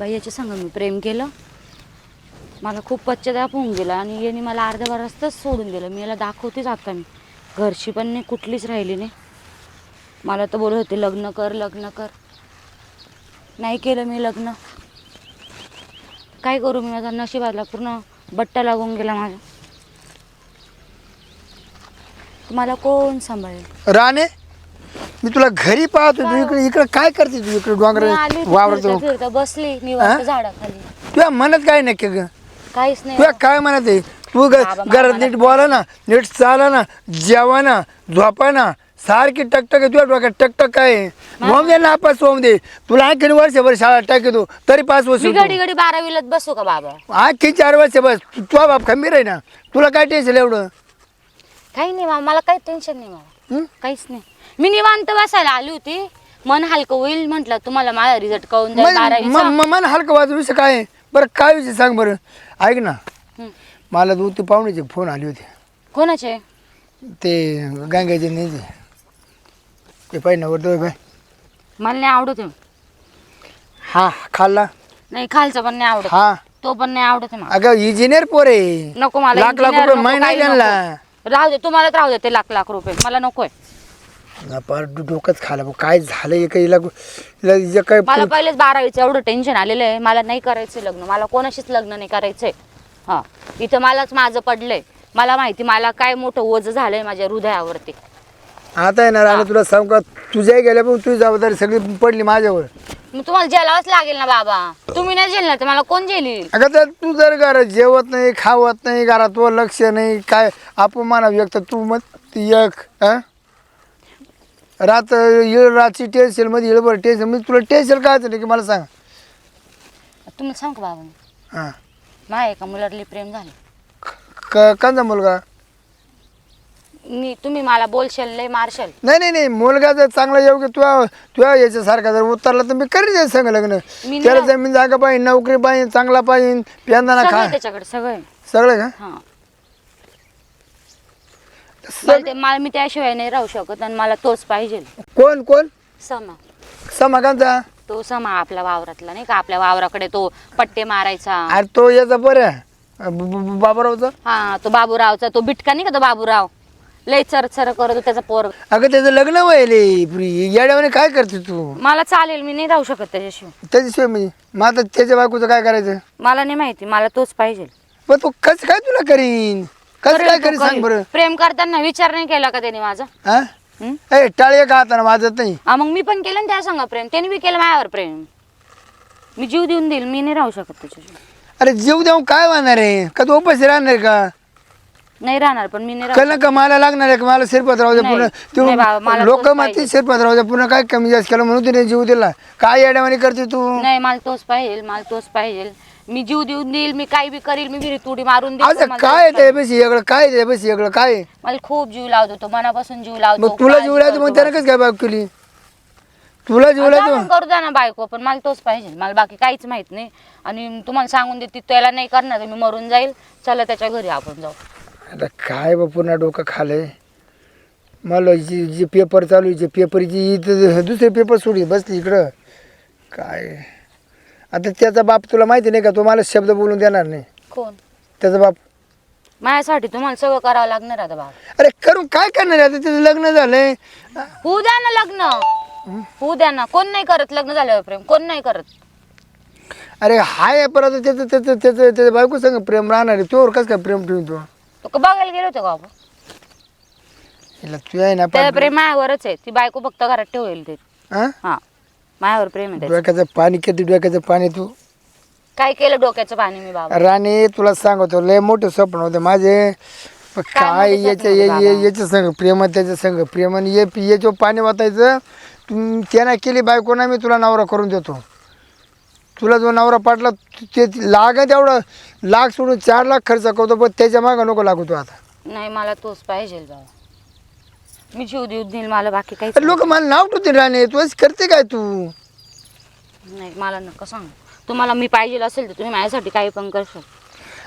याच्या संग मी प्रेम केलं, मला खूप पश्चाताप होऊन गेला आणि याने मला अर्ध्या रस्ताच सोडून दिलं. मी याला दाखवतेच आता, मी घरची पण नाही, कुठलीच राहिली नाही. मला तर बोलत होते लग्न कर लग्न कर, नाही केलं मी लग्न. काय करू मी, माझा नशिबाला पूर्ण बट्टा लागून गेला माझा. तुम्हाला कोण सांभाळेल? राणे, मी तुला घरी पाहतो, तू इकडे इकडे काय करते? तू इकडे डोंगर वावरतो फिरता बसली निवांत झाडाखाली. तुझ्या मनात काय नक्की ग? काहीच नाही. तुला काय म्हणत आहे? तू घरात नीट बोला ना, नीट चाला ना, जेवा ना, झोपा ना, सारखी टकटक आहे तुझ्या डोक्यात. टकटक काय होम दे ना, पास होम दे. तुला आणखी वर्षभर शाळा टाकतो तरी 5 वर्ष. मी घडी घडी 12वीलाच बसू का बाबा? आणखी 4 वर्ष बस. तुझा बाप खंबीर आहे ना, तुला काय टेन्शन एवढं? काही नाही मला काही टेन्शन नाही, मला काहीच नाही. मी निवांत बसायला आली होती, मन हलकं होईल म्हटलं. तुम्हाला माझा रिझल्ट कळून जाईल 12वीचा. मन हलकं वाजू विषय काय आहे? बरं काय विषय सांग बरं. ऐक ना, मला 2 पाहुण्याचे फोन आले होते. कोणाचे? ते गंगाचे नाही ते पाहिजे वर बाय. मला नाही आवडत. हा खाल्ला नाही, खालचा पण नाही आवडत. हा तो पण नाही आवडत मला. अगं इंजिनियर पोर आहे. नको मला. लाख लाख engineer रुपये नको, महिना काही त्यांना. नको. राहू दे, तुम्हालाच राहू दे ते लाख लाख रुपये, मला नकोय. पार डोकंच खाला भाऊ. काय झालं काय मला पहिलेच 12वीचं एवढं टेन्शन आलेलं आहे. मला नाही करायचं लग्न, मला कोणाशीच लग्न नाही करायचंय. हा, इथं मलाच माझं पडलंय. मला माहिती मला काय मोठं ओझं झालंय माझ्या हृदयावरती. आता येणार आणि तुला सांग का, तुझ्या गेल्या पण तुझी जबाबदारी सगळी पडली माझ्यावर. मग तुम्हाला जेलावंच लागेल ना बाबा. तुम्ही नाही जेलणार तर मला कोण जेलील? अगं तर तू जर घरात जेवत नाही, खावत नाही, घरात तो लक्ष नाही, काय अपमान व्यक्त तू मग एक रातची टेन्शन मध्ये येळभर टेन्शन म्हणजे तुला टेन्शन काय नाही की मला सांग. तुम्हाला सांग का बाबा, हां माझ्या एका मुलाला प्रेम झालं. कांचा मुलगा? तुम्ही मला बोलशाल लय मारशाल. नाही मुलगा जर चांगला योग्य तुझ्या याच्यासारखा जर उतरला तर मी करीन सांग लग्न. त्याला जमीन जागा पाहिजे, नोकरी पाहिजे, चांगला पाहिजे, प्यांदाना खा, त्याच्याकडे सगळं का? हा, मी त्याशिवाय नाही राहू शकत आणि मला तोच पाहिजे. कोण कोण? समा कांचा? तो समा आपल्या वावरातला नाही का, आपल्या वावराकडे तो पट्टे मारायचा. अरे तो याचा बरं बाबूरावचा. हा, तो बाबूरावचा, तो बिटका नाही का, तो बाबूराव लय चर करत होता त्याचा पोर. अगं त्याचं लग्न व्हायले येड्यावाने. काय करते तू? मला चालेल, मी नाही राहू शकत त्याच्याशिवाय म्हणजे मग आता त्याच्या बायकोचं काय करायचं? मला नाही माहिती, मला तोच पाहिजे. पण तू कसं काय तुला करीन? कसं काय करीन सांग बरं. प्रेम करताना विचार नाही केला का त्याने माझा? हा टाळे का हाताने वाजत नाही? मग मी पण केलं ना त्या संग प्रेम, त्याने बी केलं माझ्यावर प्रेम. मी जीव देऊन देईल, मी नाही राहू शकत त्याच्याशी. अरे जीव देऊन काय होणार आहे? का तू उपाशी राहणार का? नाही राहणार, पण मी नाही कल का मला लागणार आहे का? मला शिरपत राहू द्या पुन्हा. लोक माती शिरपत राहू द्या पुन्हा. काय कमी जास्त केलं म्हणून तिने जीव दिला? काय येड्यावानी करते तू? नाही, मला तोच पाहिजे, मला तोच पाहिजे. मी जीव देऊन देईल, मी काही बी करील, मी विहिरीत उडी मारून देईल. काय त्यापेक्षा वेगळं काय? त्यापेक्षा वेगळं काय? मला खूप जीव लावतो तो, मनापासून जीव लावतो. मग तुला जीव लावतो मग त्याने कसं काय बायको केली? तुला जीव लावतो करू द्या ना बायको, पण मला तोच पाहिजे. मला बाकी काहीच माहित नाही. आणि तुम्हाला सांगून देते, त्याला नाही करणार तर मी मरून जाईल. चला त्याच्या घरी आपण जाऊ. आता काय बा पुन्हा डोकं खालंय मला. जी पेपर चालू आहे, पेपरची दुसरे पेपर सोडी बसली इकडं. काय आता त्याचा बाप तुला माहिती नाही का? तो मला शब्द बोलून देणार नाही. कोण त्याचा बाप? माझ्यासाठी तुम्हाला सगळं करावं लागणार आता बाबा. अरे करून काय करणार आता? त्याचं लग्न झालंय. होऊ द्या ना लग्न, होऊ द्या ना. कोण नाही करत लग्न झाल्यावर प्रेम? कोण नाही करत? अरे हाय परत त्याच्या बायको संग प्रेम राहणार आहे. तोवर कसं काय प्रेम ठेवतो? तो बघायला गेलो होतो का बाबा? तू आहे ना प्रेम मायावरच आहे. ती बायको फक्त घरात ठेवेल ते. हा, मायावर प्रेम आहे. डोक्याचं पाणी किती? डोक्याचं पाणी तू काय केलं डोक्याचं पाणी मी बाबा? राणी तुला सांगतो लय मोठे स्वप्न होते माझे. काय याच्या संग प्रेम, त्याच्या संग प्रेम, आणि याच्या पाणी वाटायचं. त्यानं केली बायको ना, मी तुला नवरा करून देतो. तुला जो नवरा पाटला ते लागत एवढं लाख सोडून 4 लाख खर्च करतो, पण त्याच्या मागं नको लागू तू आता. नाही, मला तोच पाहिजे बाबा. मी जीव देऊ देईल, मला बाकी काही. लोक मला नाव ठेवते राणे. तू असं करते काय तू? नाही, मला नका सांग. तुम्हाला मी पाहिजे असेल तर तुम्ही माझ्यासाठी काही पण करशाल.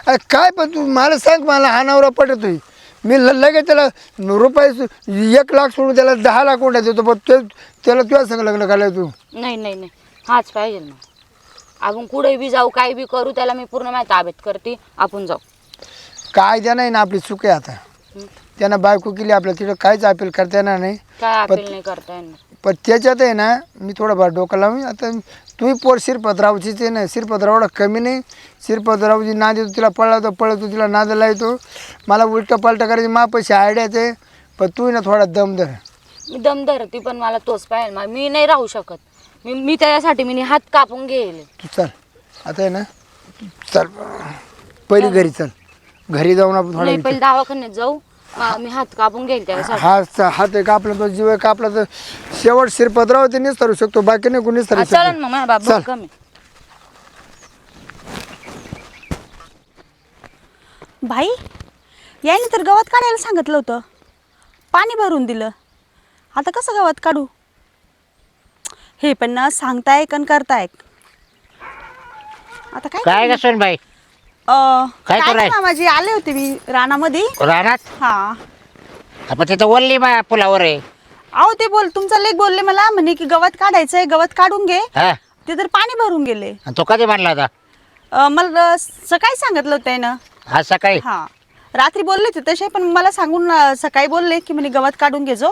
अरे काय पण तू मला सांग. मला हा नवरा पटतोय. मी लगेच त्याला रुपये 1 लाख सोडून त्याला 10 लाख कोणता देतो, पण त्याला तुझ्या संग लग्न करायला तू. नाही, हाच पाहिजे ना. आपण कुठे बी जाऊ काही बी करू त्याला मी पूर्ण माझ्या ताब्यात करते आपण जाऊ. काय द्या नाही ना आपली चूक आहे आता. त्यानं बायको केली आपल्याला तिथं काहीच अपील करता येणार नाही. काय अपील नाही करता येणार. पण त्याच्यात आहे ना मी थोडंफार डोकं लावून आता तुम्ही पोर शिरपतरावचीच आहे ना. शिरपतराव एवढा कमी नाही. शिरपतरावची नाद येतो तिला पळतो तिला नादाला येतो. मला उलटं पालटं करायची मापाशी आयडियाच आहे. पण तू ना थोडा दम धर. मी दम धरते पण मला तोच पाहिजे. मी नाही राहू शकत. मी त्याच्यासाठी मी हात कापून घेईल. तू चल आता आहे ना चल पहिली घरी चल. घरी जाऊन आपण नाही थोडा पहिले दवाखान्यात जाऊ. मी हात कापून घेईल त्याच्यासाठी. हात आहे कापला तो जीव आहे कापला तर शेवट शिरपतराव ते निस्तरू शकतो बाकी नाही कोणी निस्तरू चला शकतो. मग माझ्या बाबा कमी. भाई याने तर गवत काढायला सांगितलं होतं. पाणी भरून दिलं. आता कसं गवत काढू. हे पण ना सांगताय कन करताय. आता काय ग सोनबाई काय करू राहिली? मामाजी आले होते मी रानामध्ये. रानात हा आपण तिथं वल्ली पुलावर आहे. अहो ते तुमचा लेक बोलले मला म्हणे की गवत काढायचंय गवत काढून घे. हा ते तर पाणी भरून गेले. आणि तो कधी म्हणला होता? मला सकाळी सांगितलं होतं त्यानं. आज सकाळी हा रात्री बोलले होते तसे पण मला सांगून सकाळी बोलले की म्हणे गवत काढून घे जो.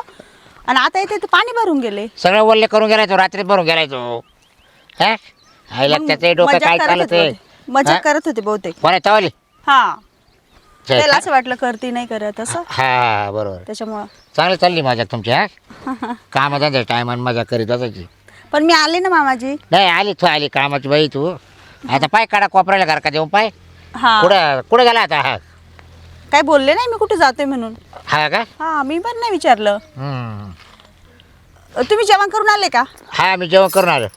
आणि आता इथे ते पाणी भरून गेले. सगळं वल्ले करून गेलाय तो रात्री भरून गेलाय तो. हा आईला त्याचं डोकं काय चालत आहे. मजा करत होते बहुतेक. कोणा तवाली हा त्याला असं वाटलं करते नाही करत असं हा बरोबर त्याच्यामुळं. चांगली चालली माझ्या तुमच्या कामाचा टायमान मजा करीत असायची. पण मी आले ना मामाजी. नाही आली तू आली कामाची बाई तू. आता पाय काढा कोपऱ्याला घर का देऊन पाय. हा कुठं कुठं गेला आता? हा काय बोलले नाही मी कुठे जातोय म्हणून. हा का हा मी पण नाही विचारलं. हम्म. तुम्ही जेवण करून आले का. हा मी जेवण करून आलो.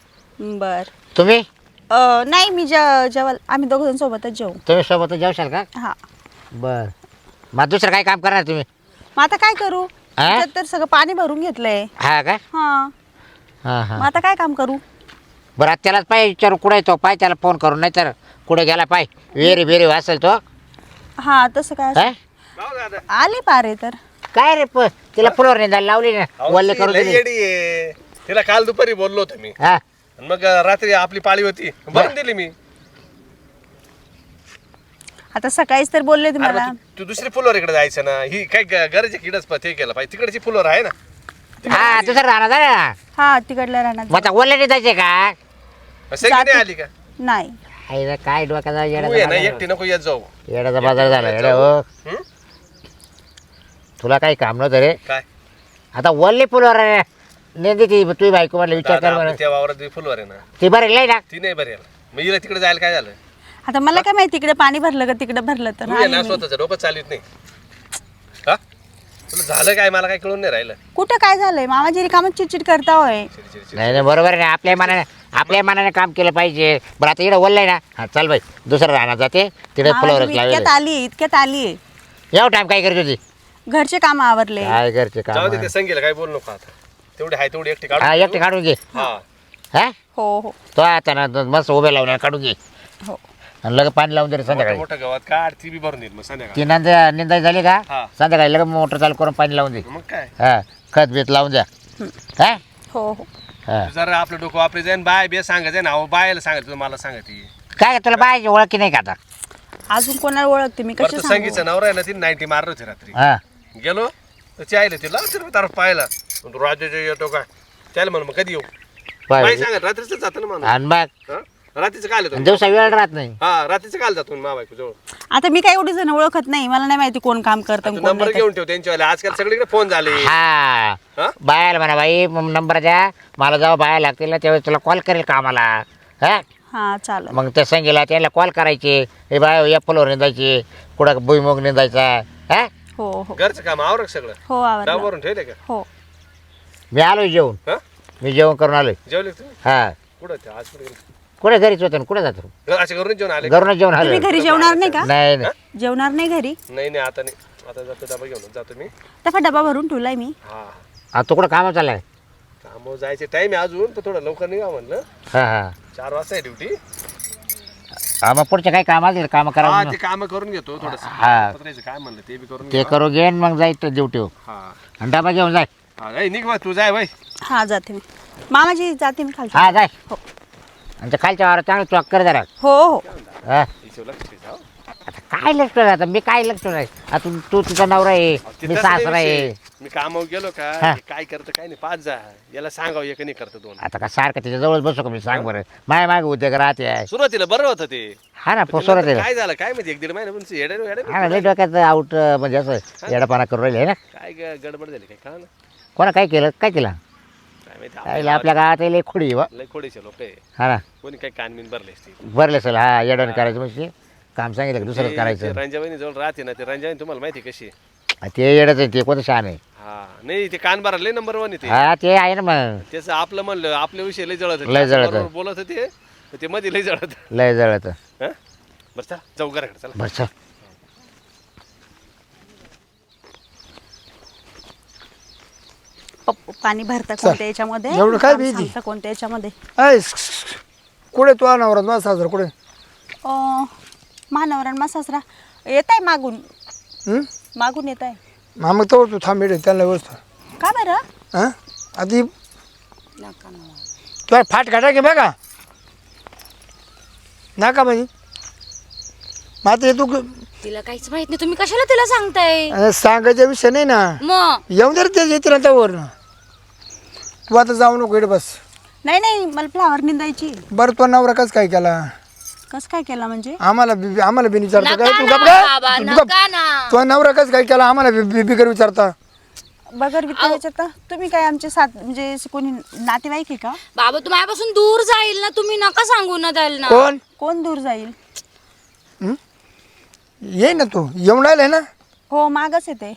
बर तुम्ही नाही मी जेवाल आम्ही दोघं जण सोबतच जेवू. तुम्ही सोबत जेवशाल का? हा बर मग दुसरं काय काम करणार तुम्ही? मग आता काय करू. हा? त्याच्यात तर सगळं पाणी भरून घेतलंय. हा का हा हा मग हा आता काय काम करू. बरं आता त्यालाच पाय विचारू कुठे येतो पाय त्याला फोन करून नाही तर कुठे गेला पाय वेरी असेल तो. हा तसं काय हा? असं. आले पारे तर. काय रे तिला फुलावर निंदायला लावली ना वल्ले करून लई दिली. येडी आहे. तिला काल दुपारी बोललो होतो मी. हा आणि मग रात्री आपली पाळी होती भरून दिली मी. आता सकाळीच तर बोलले अरे तुम्हाला. मग तू दुसरी फुलवर इकडे जायचं ना. ही काय गरज आहे किडच ते केलं पाहिजे. तिकडची फुलवर आहे ना. हा दुसरं राहणार झालं ना. हा तिकडल्या राहणार. मग आता वल्ले निंदायचे का? सगळी नाही आली का नाही आईला काय डोक्याचा तू ये ना येडाचा एकटी नको येत जाऊ. येडाचा बाजार झाला येडा हो. हं? तुला काही काम नव्हतं रे. काय आता वल्ले फुलावर नेंदी ती तुझी बायको म्हणलं विचार दादा, कर आपली म्हणून त्या वावरात जी फुलवर आहे ना ती बरं नाही ना. ती नाही बरी याला. मग हिला तिकडे जायला काय झालं. आता मला काय माहिती इकडे पाणी भरलं का तिकडे भरलं तर तू ये आले ना मी. स्वतःच डोकं चालत नाही. हा तुला झालं काय मला काय कळून नाही राहिलं. कुठं काय झालंय मामाजी कामच चिडचिड करता होय. चिडचिड. नाही नाही बरोबर आहे ना आपल्या मनाने काम केलं पाहिजे. बरं आता इकडे वल्लय ना हा चल बाई दुसरं राहणार जाते तिकडे फुलावरच मामाजी लावेल. इतक्यात आली एवढं टाइम काय करत होती? घरचे काम आवरले. काय करते जाऊ काम? दे ते संगीला काय बोलू नको आता. तेवढी आहे तेवढी एकटी हा काढून एकटे काढून घे. हा हा हो हो तो आता ना मस्त उभे लावून काढून घे हो आणि लगेच पाणी लावून दे रे मोठं संध्याकाळी. मोठं गवत काढ ती बी भरून देईल मग संध्याकाळी. ती निंदाई झाली का हा. संध्याकाळी लगेच मोटर चालू करून पाणी लावून दे. मग काय हा खत बीत लावून द्या. हा हो हो हा तू जरा आपलं डोकं वापरे जाईन बाय बे सांगायचं ना. अहो बायला सांगायचं तुला मला सांगते. काय तुला बायची ओळखी नाही का आता? अजून कोणाला ओळखते मी बरं कशी तू सांगू. संगीचं नवरा आहे ना ती 90 मारलं होती रात्री. हा गेलो तर चायला तिला तर पाहिला तू राजाच्या येतो काय त्याला म्हणून मग कधी येऊ पाय नाही सांगत रात्रीच जातं ना माणूस. आणि मग हं? रात्रीचं काय आलं दिवसा वेळ राहत नाही. हा रात्रीचं काय जातो मा बायको जवळ. आता मी काय एवढी जण ओळखत नाही मला नाही माहिती कोण काम करतं तू कोण नंबर नाही घेऊन ठेव त्यांच्यावाले. आजकाल सगळीकडे फोन झाले. हा हो. हा? बायाला म्हणा बाई नंबर द्या मला जेव्हा बाया लागतील ना त्यावेळेस तुला कॉल करेल कामाला. हा हा चालेल. मग त्या संगीला त्याला कॉल करायचे हे बाय या फुलावर निंदायचे कुठं भुईमुग निंदायचा. हा हो हो घरचं काम आवरक सगळं हो आवडलं डावरून ठेवले का. हो मी आलोय जेवून. हा मी जेवण करून आलोय. जेवले का तुम्ही हा कुठं ते आज कुठे कुठे घरीच होतो ना कुठे जातो असे घरून जेवण आले. घरूनच जेवण तुम्ही आलोय. घरी जेवणार नाही का नाही नाही जेवणार नाही घरी. नाही नाही आता नाही. आता जातो डबा घेऊन जातो मी. तसा डबा भरून ठेवलाय मी. हा आता तू कुठं कामावर चाललाय? काम जायचे टाइम आहे अजून पण थोडं लवकर निघा म्हणलं. हा हा 4 वाजता आहे ड्युटी. हा मग पुढचे काही काम असतील काम हा करा ते काम करून घेतो थोडस. हा. पत्रायचं काय म्हणलं ते बी करून ते घे. करू घेईन मग जायचं ड्युटीवर हा आणि डबा घेऊन जाय. हा ए, निघ बा तू जाय बाई. हा जाते मी मामाजी जाते मी खाली. हा जाय. आणि त्या खालच्या वावर चांगलं चॉक कर जरा हो हो हा. हिशोब लक्ष ठेव, हो. आता काय लक्ष आता मी काय लक्ष नाही आता तू तिचा नवरा आहे ते मी तसं नाही सासरा आहे विषय. मी कामावर गेलो का हा. हे काय करतं काय नाही पाच जा याला सांगावं एक नाही करतं दोन आता का सारखं तिच्या जवळच बसू का मी सांग बरं माय माग उद्योग राहते आहे सुरुवातीला बरं होतं ते हा ना पण पोसवलं नंतर ते काय झालं काय माहिती 1-1.5 महिन्यापासून येडे हा ना लई डोक्यात आउट म्हणजे असं येडापाना करून राहिले ना काय गडबड झाली काय कळलं कोणा काय केलं काय केलं काय माहिती काय आपल्या गावात लई खोडी व लय खोडीचे लोक आहे हा ना कोणी काय कानमीन भरले असते भरले असेल हा येडवण करायचं म्हणजे काम सांगितलं का दुसरंच करायचं रंजाबाईनी जवळ राहते ना ते रंजाबाई तुम्हाला माहिती आहे कशी आहे? ते येडच आहे ते कोणतं शान आहे हा नाही ते कान भरले नंबर 1 ते हा ते आहे ना मग त्याचं आपलं म्हणलं आपल्या विषयी लय जळत होते. लय जळत. बरोबर बोलत होते ते मध्ये लय जळत लय जळत हं? बरं चला जाऊ घराकडे चला बस पाणी भरता कोणत्या याच्यामध्ये एवढं काय काम भीती? सांगता कोणत्या याच्यामध्ये ऐ कुठे तू नवरा माझा सासरा कुठे महानवरण मा सासरा येत आहे मागून हं? मागून येत आहे मग तो तू थांब इकडे त्यांना व्यवस्था का बरं हां आधी तुला फाट काटा की बघा नाका म्हणजे मग आता हे तू तिला काहीच माहित नाही तुम्ही कशाला तिला सांगताय सांगायचा विषय नाही ना मग येऊन दे रे ते येते ना त्यावर तू आता जाऊ नको इकडे बस नाही नाही मला फ्लावर निंदायची बरं तो नवरा कस काय केला कसं काय केलं म्हणजे आम्हाला आम्हाला बी विचारतो काय नका तू ना गप काय बाबा, तू नका गप. ना. तो नवरा कस काय केला आम्हाला बिगर विचारता बगर विचारायचं तर तुम्ही काय आमचे साथ म्हणजे कोणी नातेवाईक आहे का बाबा तू माझ्यापासून दूर जाईल ना तुम्ही नका सांगू ना त्याला ना कोण कोण दूर जाईल ये ना तू येऊन राहिलाय ना हो मागच येते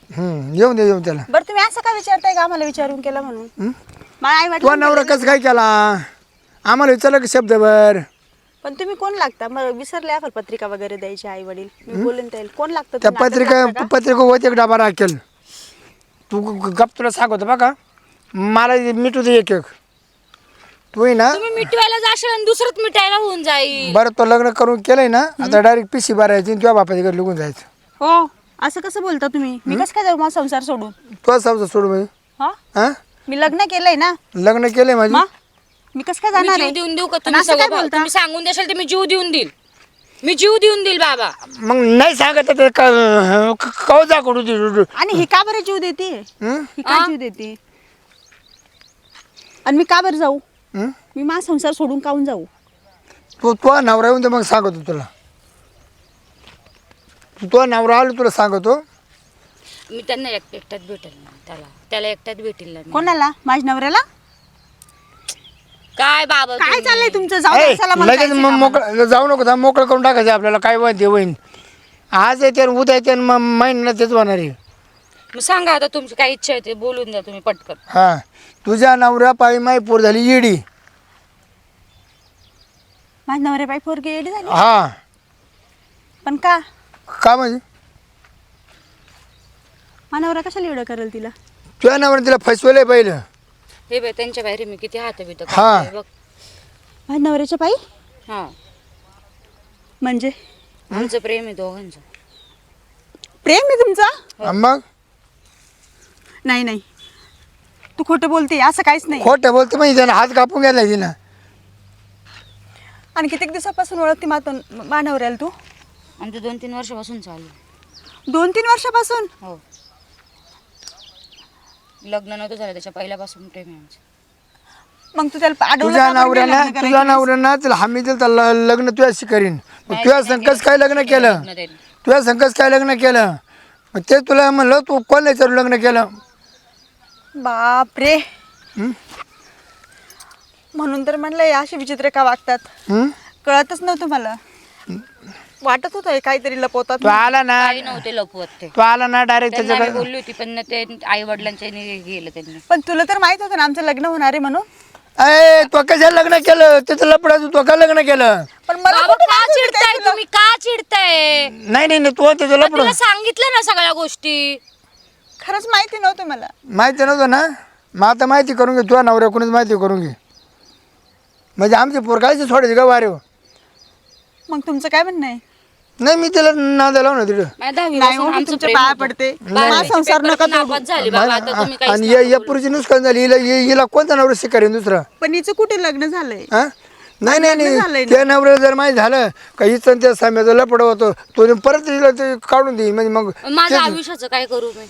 येऊन दे येऊन त्याला बरं तुम्ही असं का विचारताय का आम्हाला विचारून केलं म्हणून मला आई तो नवरा वाटलं कस काय केला आम्हाला विचारलं की शब्दभर पण तुम्ही कोण लागता मग विसरले असेल पत्रिका वगैरे द्यायची आई वडील मी बोलेन त्याला कोण लागतं त्या तुम्ही नात्यात पत्रिका लागता का? पत्रिका होते एक डबा राखेल तू गप तुला सांगतो बघा मला मिठू दे एक तू आहे ना तुम्ही मिटवायला जाशाल आणि दुसरंच मिटायला होऊन जाईल बरं तो लग्न करून केलंय ना आता डायरेक्ट पिशी भरायची आणि तुझ्या बापाच्या घरी निघून जायचं हो असं कसं बोलता तुम्ही मी कसं काय जाऊ माझा संसार सोडून तो समजा सोड म्हणजे हा हां मी लग्न केलंय ना लग्न केलंय माझी मग मी कसं काय मी जाणार जीव आहे देऊन देऊ का पण तुम्ही असं काय सगळं बोलता? तुम्ही सांगून देशाल तर मी जीव देऊन देईल मी जीव देऊन देईल बाबा मग नाही सांगत तर कव जा कडू आणि ही का बरं जीव देते ही का जीव देते आणि मी का बरं जाऊ मी माझा संसार सोडून काऊन जाऊ तो नवरा येऊन तर मग सांगतो तुला तो नवरा आलो तुला सांगतो मी त्यांना एकट्यात भेटेल ना त्याला एकट्यात भेटेल ना मी. कोणाला माझ्या नवऱ्याला काय बाबा काय तुम्ही? चाललंय तुमचं जाऊ द्या, ए, चला मला लगेच जायचंय कामाला. मोकळं जाऊ नको जा मोकळं करून टाकायचं आपल्याला काय वाद होईन आज येते आणि उद्या येते आणि मग महिना तेच होणार आहे मग सांगा आता तुमची काय इच्छा आहे ते बोलून द्या तुम्ही पटकन हा तुझ्या नवऱ्या पायी माई पोर झाली येडी माझ्या नवऱ्या बाई पोरगी येडी झाली हा पण का का म्हणजे माझा नवरा कशाला एवढं करेल तिला तुझ्या नवऱ्याने तिला फसवलंय पहिलं हे बाय त्यांच्या बाहेर मी किती हात बीत हा. बघ माझ्या नवऱ्याच्या पायी हा म्हणजे आमचं प्रेम आहे दोघांचं प्रेम आहे तुमचं आणि मग नाही नाही तू खोटं बोलते असं काहीच नाही खोटं बोलतो म्हणजे त्यानं हात कापून घ्यायला तिनं आणि कित्येक दिवसापासून ओळखते मानवऱ्याला तू आमचं 2-3 वर्षापासून चालू आहे. 2-3 वर्षापासून हो लग्न नव्हतं झालं त्याच्या पहिल्यापासून प्रेम आहे आमचं मग तू त्याला अडवलं तुझ्या का बरं नाही नवऱ्यानं लग्न तुझ्या करायचं? नवऱ्यानं तिला हमी दिलं तर लग्न तुझ्याशी करीन मग तुझ्या संकस काय लग्न केलं लग्न त्यांनी. तुझ्या संकस काय लग्न केलं मग ते तुला म्हणलं तू कोण विचारून लग्न केलं बापरे म्हणून तर म्हणलं हे असे विचित्र का वागतात हं? कळतच नव्हतं मला वाटत होतं हे काहीतरी लपवतात तू आला ना काही नव्हते लपवत ते तू आला ना डायरेक्ट त्यांना आम्ही त्याच्याकडे बोलली होती पण ते आई वडिलांच्या गेलं त्यांनी पण तुला तर माहित होतं ना आमचं लग्न होणार आहे म्हणून अय तू कशाला लग्न केलं त्याचं लपडा तू का लग्न केलं पण मला बाबा कुठं का माहिती होतं चिडताय तुला? तुम्ही का चिडताय नाही नाही नाही, तू त्याचं लपड तिला सांगितलं ना सगळ्या गोष्टी खरंच माहिती नव्हतं मला माहिती नव्हतं ना मग आता माहिती करून घे तुझ्या नवऱ्या कोणीच माहिती करून घे म्हणजे आमची पोर कायच सोडायची का वारे मग तुमचं काय म्हणणं आहे नाही मी तिला नादा लावून तिथं माझ्या 10वी नाही पासून हो, मी आमचं तुमच्या प्रेम पाया होतं. पडते बारावीचे माझा संसार पेपर नका पण तोडू. नापास झाले बाबा आता तुम्ही काहीच आणि नका या बोलू. पुरीची नुकसान झाली हिला कोणता नवरा शिकारेन दुसरा पण हिचं कुठे लग्न झालंय हा नाही नाही झालंय नाही ना. त्या नवऱ्याला जर माहीत झालं का हिचं त्या साम्याचं लपड होतं तो परत तिला ते काढून देईल म्हणजे मग माझ्या आयुष्याचं काय करू मी?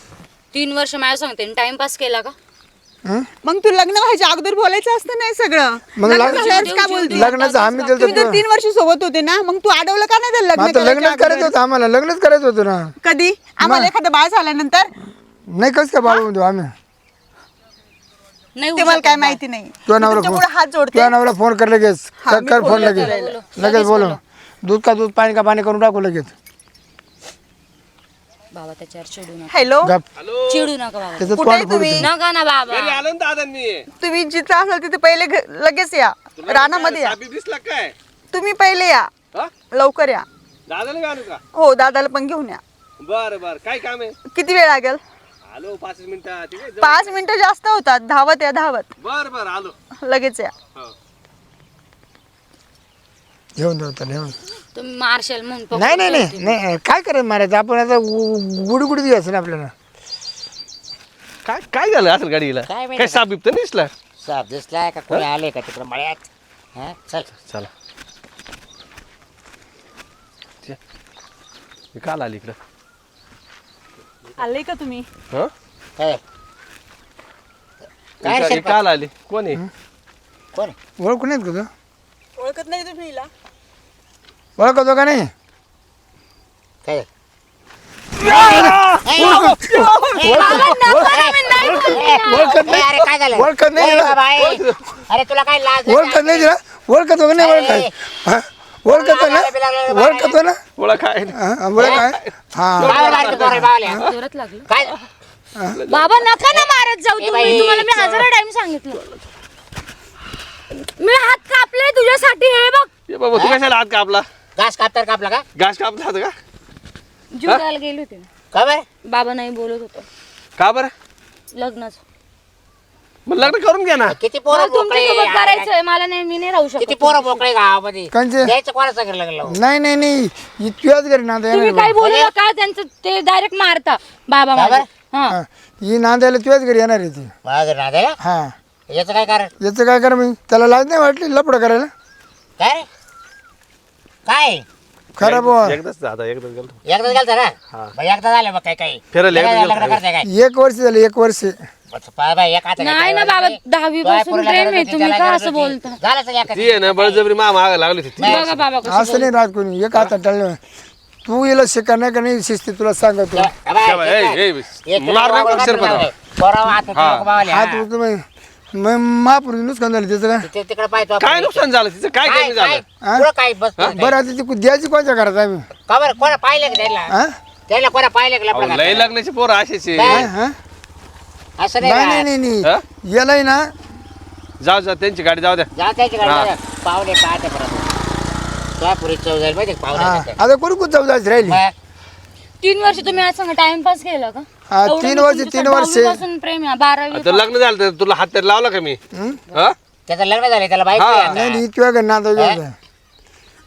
3 वर्ष माझ्या सांगते टाइमपास केला का? हं? मग तू लग्न व्हायच्या अगोदर बोलायचं असतं नाही सगळं. मग लग्न लग्न- झाल्यावरच का बोलते? लग्नाचं आम्ही तुम्ही तर दिलं 3 वर्ष सोबत होते ना, मग तू अडवलं का नाही त्याला आता लग्न लग्नच करायचं होतं आम्हाला लग्नच करायचं होतं ना कधी आम्हाला एखादं बाळ झाल्यानंतर नाही कसं काय बाळू म्हणतो आम्ही नाही ते मला काय माहिती नाही. तुझ्या मी नवरा तुमच्या पुढे हात जोडते. तुझ्या नवरा फोन कर लगेच हा, कर मी कर फोन फोन करते. लगेच बोलो दूध का दूध पाणी का पाणी करून टाकू लगेच बाबा त्याच्यावर चिडू नका. हॅलो, गप चिडू नका बाबा. त्याचं कुठे आहे तोंड फोडू तुम्ही? दे. नका ना बाबा. घरी आलो ना दादांनी. तुम्ही जिथं असाल तिथे पहिले लगेच या, रानामध्ये या. साबी दिसला काय? तुम्ही पहिले या, हा? लवकर या. दादाला बी आणू का? हो, दादाला पण घेऊन या. बरं बरं, काय काम आहे? किती वेळ लागेल? आलो 5 मिनिटात. ठीक आहे, 5 मिनिटं जास्त होतात. धावत या, धावत बरं बरं आलो. लगेच या. हो. घेऊन जाऊ त्याला घेऊन तुम्ही मार्शल म्हणून पकडून नाही नाही ठेवते. नाही नाही काय करायचं मारायचं आपण आता गुडी गुडी द्यायचं ना आपल्याला काय काय झालं असेल गाडीला? काय माहिती काय साबीप तर दिसला? साप दिसलाय का कोणी आले का तिकडे मळ्यात? हा चल चला. हे काल आली इकडं? आले का तुम्ही? हं? काय काय हे रे काल आली? कोण आहे? कोण ओळखू नाहीत का तू ओळखत नाही तुम्ही हिला? ओळखतो का नाही काय ओळखत नाही अरे काय झालं ओळखत नाही ए तिला. बाबा, ए. अरे तुला काय लाज ओळखत नाही तिला ओळखतो का नाही ओळखत हा? ओळखतो ना ओळखतो ना ओळख आहे. हा, ओळख आहे हा बाहेर बाहेर तू पोरं बावल्या. जोरात लागलं. काय बाबा नका ना मारत जाऊ ए तुम्ही. बाई. तुम्हाला मी 1000 टाइम सांगितलं. मी हात कापले तुझ्यासाठी. हे बघ ये बाबा तू कशाला हात कापला? घास कापतर कापला का घास कापला होता का? जीव द्यायला गेले होते. का बरं बाबा नाही बोलत होतं का बरं? लग्नाचं. मग लग्न करून घ्या ना. किती मला पोरं मोकळे तुमच्यासोबत करायचंय. मला नाही, मी नाही राहू किती शकत. पोरं मोकळे गावामध्ये कंचे द्यायचं कोणाचं घर लागलं नाही नाही नाही इतक्याच घरी नांदा तुम्ही येणार काय बोलू नका. त्यांचं ते डायरेक्ट मारता बाबा का माझे. बरं? हा हा, ही नांदायला तुझ्याच घरी येणार आहे ती माझं ना द्यायला हा याचं काय कारण याचं काय करा मी त्याला लाज नाही वाटली लपडं करायला काय रे काय खरं बुवा एकदाच दादा एकदाच गेलो. एकदाच गेलता ना मग एकदा झालं मग काय काही फिरायला एकदा लग्न गेलता. करताय काय 1 वर्ष झालं 1 वर्ष बस पाय बाय एक हात नाही ना बाबा, 10वी पासून प्रेम आहे. तुम्ही का असं बोलता? झालं सगळं एका ती आहे ना बळजबरी मागा लागली होती. बघा बाबा कसं असं नाही राहत कोणी एक हातात टाळलं तू हिला शिका नाही का नाही शिस्ती तुला सांगतो मार नाही पण शिरपत. हात उचलून मग महापुरुष नुकसान झालं त्याचं काय तिकडे पाहतो काय नुकसान झालं तिचं? काय कमी झालं? काय बस बरं आता ती द्यायची कोणत्या घरात आम्ही का बरं कोणा पाहिलं का त्याला हा त्याला कोणा पाहिलं का अहो, लपडं लय घातलं? लग्नाची पोरं अशीच आहे. काय? हा असं नाही नाही नाही का? नाही हा? नाही यालाही ना जाऊ जा त्यांची गाडी जाऊ द्या. जा त्याची हा. गाडी पाहुणे पाहते परत तुला पुरी चव जाईल माहिती का हा पाहुणे आता कुठं कुठं जाऊ जायची राहिली 3 वर्ष तुम्ही आज सांगा टाइमपास केला का? हा, एवढं 3 मी वर्ष, तुमच्यासाठी 3 वर्ष. 10वी पासून प्रेम आहे. 12वी आता लग्न झालं तर तुला हात तरी लावला का मी हा? त्याचं लग्न झालं त्याला बाईक हा. आहे आता. नाही इतक्या घरी नांदव घ्यायचं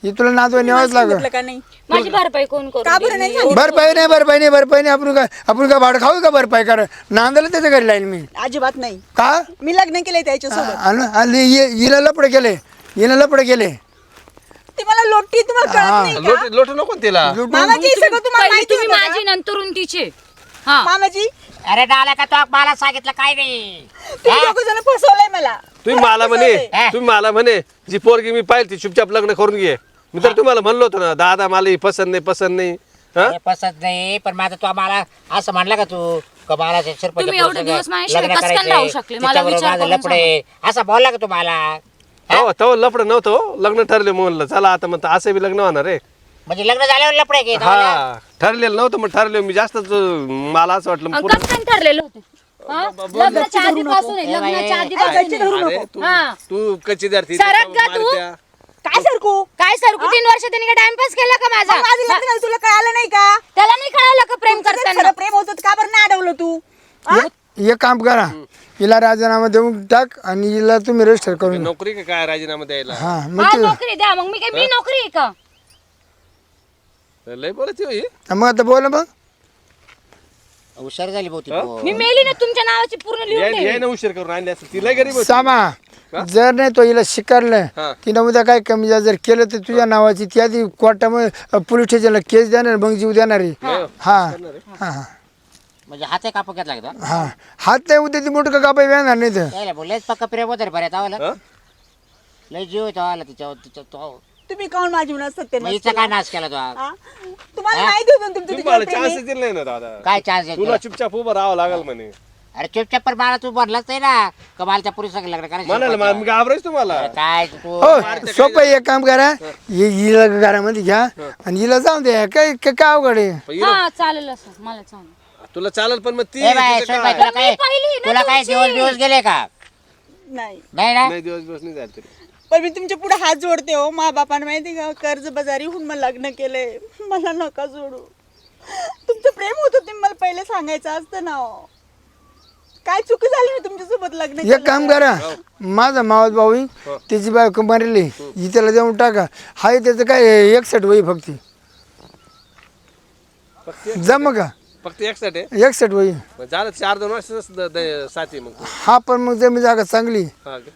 ही तुला नांदवा न्यावंच लागत सांगितलं का नाही? माझी भरपाई कोण करू? का बरं नाही सांगितलं? भरपाई नाही आपण काय भाडं खाऊ का भरपाई कर नांदायला त्याच्या घरी लाईन मी अजिबात नाही. का मी लग्न केलंय त्याच्यासोबत. आणि हिला लपडे केले ती मला लोटी तुम्हाला कळत नाही का? लोट नको तिला. मामाजी हे सगळं तुम्हाला पहिली माहिती तुम्ही होतं का? माझी नंतरून तिचे. हा मामाजी अरे डाला का तो मला सांगितलं काय नाही तुम्ही दोघं जण फसवलंय मला. तुम्ही मला म्हणे हा. तुम्ही मला म्हणे जी पोरगी मी पाहिली ती चुपचाप लग्न करून घे. मी तर तुम्हाला म्हणलो होतो ना दादा मला ही पसंत नाही हा? अरे पसंत नाही पण माझं तो मला असं म्हणलं का तू का मला तुम्ही एवढे दिवस माझ्याशिवाय कसं काय राहू शकले? मला विचार करून लपडे असं बोलला का तुम्हाला तेव्हा लफडं नव्हतं हो. लग्न ठरले म्हणलं चला आता म्हणतं असं बी लग्न होणार आहे. म्हणजे लग्न झाल्यावर लपडे घेत हा ठरलेलं नव्हतं मग ठरले मी जास्तच मला असं वाटलं पूर्ण- कसं काय ठरलेलं होतं? हा? लग्नाच्या आधीपासून आहे, लग्नाच्या आधीपासून आहे. अरे तू हा. तू कच्ची धरती सरक का तू? काय सरकू? काय सरकू 3 वर्ष त्यांनी काय टाइमपास केला का माझा? मग माझं लग्न झालं, तुला कळालं नाही का? त्याला नाही कळालं का प्रेम तुझं जर करताना? खरं प्रेम होतं तर का बरं नाही अडवलं तू? हा? एक काम करा हिला राजीनामा देऊन टाक आणि हिला तुम्ही रजिस्टर करून घ्या. नोकरी का काय राजीनामा द्यायला हा मग हा ते नोकरी द्या. मग मी काय मी नोकरी आहे का? लय बोलायची होई. मग आता बोला मग हुशार झाली बहुती मी मेली ना तुमच्या नावाची पूर्ण लिहून ठेवी. याय ना उशीर करून आणली असं तिला गरीब होती. सामा जर नाही तो हिला शिकारलं हा. तिनं उद्या काय कमी जास्त जर केलं तर तुझ्या नावाची ती आधी कोर्टामध्ये पोलीस स्टेशनला केस देणार मग जीव देणार आहे. हा हा हा म्हणजे हात कापू घेतला का हा हात नाही उद्या ती मोठं का बाई येणार नाही तर त्याला बोललेच पक्का प्रेम होतं रे बऱ्याच आवाला हा? लय जीव होता आवाला तिच्या तो तुम्ही काऊन माझी म्हणून सत्य मग हिचा काय नाश केला तो हा? तुम्हाला माहिती होतं ना तुमचं तुम्हाला तिच्यावर प्रेम आहे? चान्स दिला नाही ना दादा काय चान्स तुला चुपचाप उभं राहावं लागल म्हणे अरे चुपचाप पण मला तू बनलाच नाही ना कमालच्या पुरुष लग्न म्हणाल करायचं मी घाबरायच तुम्हाला काय तू हो सोपं आहे, एक काम करा हिला घरामध्ये घ्या आणि हिला जाऊन द्या काय काय अवघड आहे. पण हिला- हा चालेल असं मला चालेल. तुला चालेल पण मग ती ए बाय तिचं सोय बाय, काय? तुला काय पाहिली ना तुला काय दिवस दिवस गेले का नाही नाही ना नाही दिवस नाही जात तरी पण मी तुमच्या पुढे हात जोडते हो मा बापाने माहिती का कर्ज बाजारी होऊन मला लग्न केले मला नका जोडू तुमचं प्रेम होतं तुम्ही मला पहिले सांगायचं असतं ना हो. काय चुकी झाली मी तुमच्यासोबत लग्न एक केलं काम करा माझा मावस भाऊ आहे, त्याची बायको मारली ही त्याला देऊन टाका हाय त्याचं काय 61 वय फक्त जम का फक्त एकसाठी आहे. 61 वय मग झालं 4-2 वर्ष साथी मग तू. हा पण मग जमीन जागा चांगली हा का?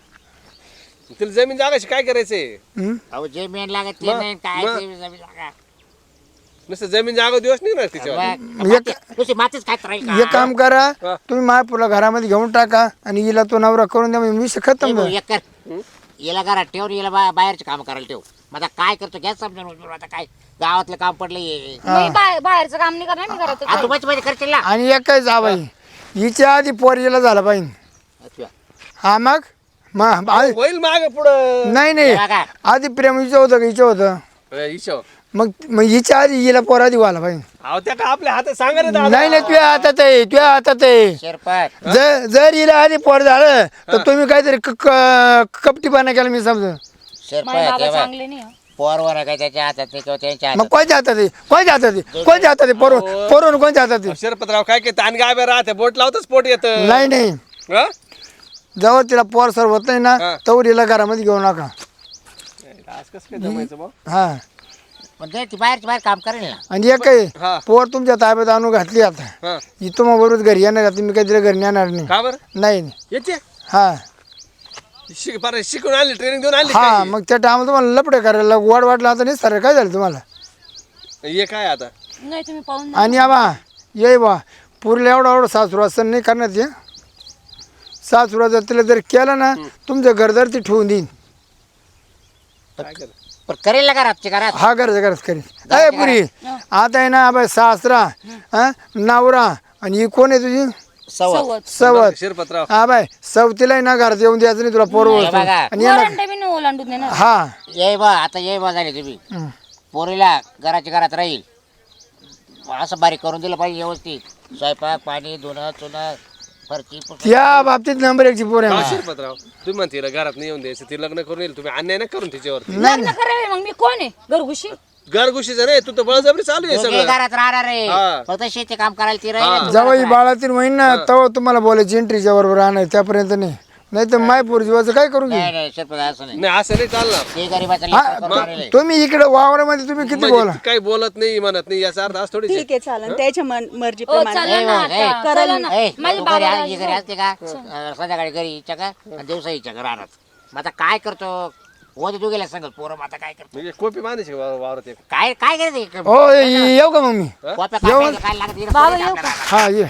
तिला जमीन जागाशी काय करायचंय हं? अहो जे मेन लागत ते मग- नाही काय मग- ते जमीन जागा. नुसतं जमीन जागा दिवस नाही ना तिच्यावर मग तुझी मातीच खात राहील एक का काम करा हा. तुम्ही महापुरला घरामध्ये घेऊन टाका आणि हिला तो नवरा करून द्या म्हणजे विषय खतम ए भाऊ, झाला. एक कर याला घरात ठेवून याला बाहेरचे काम करायला ठेव मग आता काय करतो घ्या समजून आता काय गावातलं काम पडलं मी बाहेरचं काम नाही करणार मी घरात तू मध्ये करशील ना आणि एक काय जावाई हिच्या आधी पोरीला झाला पाहिजे हा मग होईल माग पुढं नाही नाही बघा. आधी प्रेम हिचं होतं का हिचं होतं हिशो मग हिच्या आधी हिला पोर आधी व्हायला पाहिजे अहो त्या का आपल्या हातात सांगा रे दादा नाही नाही तुझ्या हातात आहे तुझ्या हातात आहे शेरपत जर हिला आधी पोर झालं तर तुम्ही काहीतरी कपटीपणा केला मी समजा शेरपत माझे बाबा हे बघ. चांगले नाही हं. पोरवर काय त्याच्या हातात नाही किंवा त्यांच्या मग हातात कोणत्या हातात आहे कोणत्या हातात आहे कोणत्या हातात आहे पोरून कोणत्या हातात आहे शिरपतराव काय काय ताण गाय राहते बोट लावतच पोट येत नाही नाही जेव्हा तिला पोर सर होत नाही ना हा. तेव्हा हिला घरामध्ये घेऊ नका आज कसं काय जमायचं भाऊ हा पण ते ती बाहेरची बाहेर काम करेल ना आणि एक काही हा पोर तुमच्या ताब्यात आणून घातली आता हा ही तुम्हा बरोबर घरी येणार आहे, तुम्ही काहीतरी घरी नेणार नाही का बरं नाही येते हा शिकून आणली ट्रेनिंग देऊन आणली हा काय? मग त्या टायमाला तुम्हाला लपडे करायला वाढ वाटला आता नाही सर काय झालं तुम्हाला हे काय आता नाही तुम्ही पाहून आणि आबा ये बा पुरीला एवढा सासरू असं नाही करण्यात ये सासुरा जर तिला जर केलं ना तुमचं घरदार ती ठेवून देईन काय कर पण करेल ना घरात घरात हा घरच करीन अय पुरी आता आहे ना आबा सासरा हा नवरा आणि ही कोण आहे तुझी सवत सवत शिरपतराव हा बाय सवतीलाही ना घरात येऊन द्यायचं नाही तुला पोर हे बघा. आणि येणार ओलांडे बी नाही ओलांडून देणार हा ये बा आता ये बा झाली तुम्ही हं. पोरीला घराच्या घरात राहील असं बारीक करून दिलं पाहिजे व्यवस्थित स्वयंपाक पाणी धुणं चुणं फरची पुसणं. त्या बाबतीत नंबर 1ची पोर हा, आहे शिरपतराव तुम्ही म्हणते तिला घरात नाही येऊन द्यायचं ती लग्न करून येईल तुम्ही अन्याय नाही करून तिच्यावरती लग्न करावे मग मी कोण आहे घरगुशी घरगुशीचं नाही तू तर बळजबरी चालू आहे दोघे सगळं घरात राहणार आहे हा. फक्त शेती काम करायला ती राहील जेव्हा ही बाळातील होईन ना तेव्हा तुम्हाला बोलायची एंट्रीच्या बरोबर आणाय त्यापर्यंत नाही तर मायपूर जीवाचं काय करून घे नाही नाही शेतपत असं नाही नाही असं नाही चालणार ते गरीबाचं लेकरं करून राहिलं आहे. तुम्ही इकडे वावरामध्ये तुम्ही किती बोला म्हणजे काही बोलत नाही म्हणत नाही याचा अर्थ आज थोडी ठीक आहे चालेल त्याच्या ओ मर्जीप्रमाणे चला ना आता चला ना ए, माझे तू बाबा घरी आ- राजी ही घरी असते का संध्याकाळी घरी हिच्या का आणि दिवसा हिच्या का राहणार मग आता काय करतो होते तू गेला सांगत पोरं मग आता काय करतो म्हणजे कोपी बांधायची वावरात एक काय काय करायचं हो येऊ का मग मी कोप्या कापायचं काय लागत इकडं बाबा पोरं येऊ आपल्याला. हा ये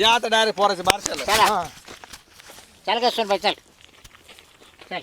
या आता डायरेक्ट पोराच्या बारशाला चला चल ग सोनबाई चल चल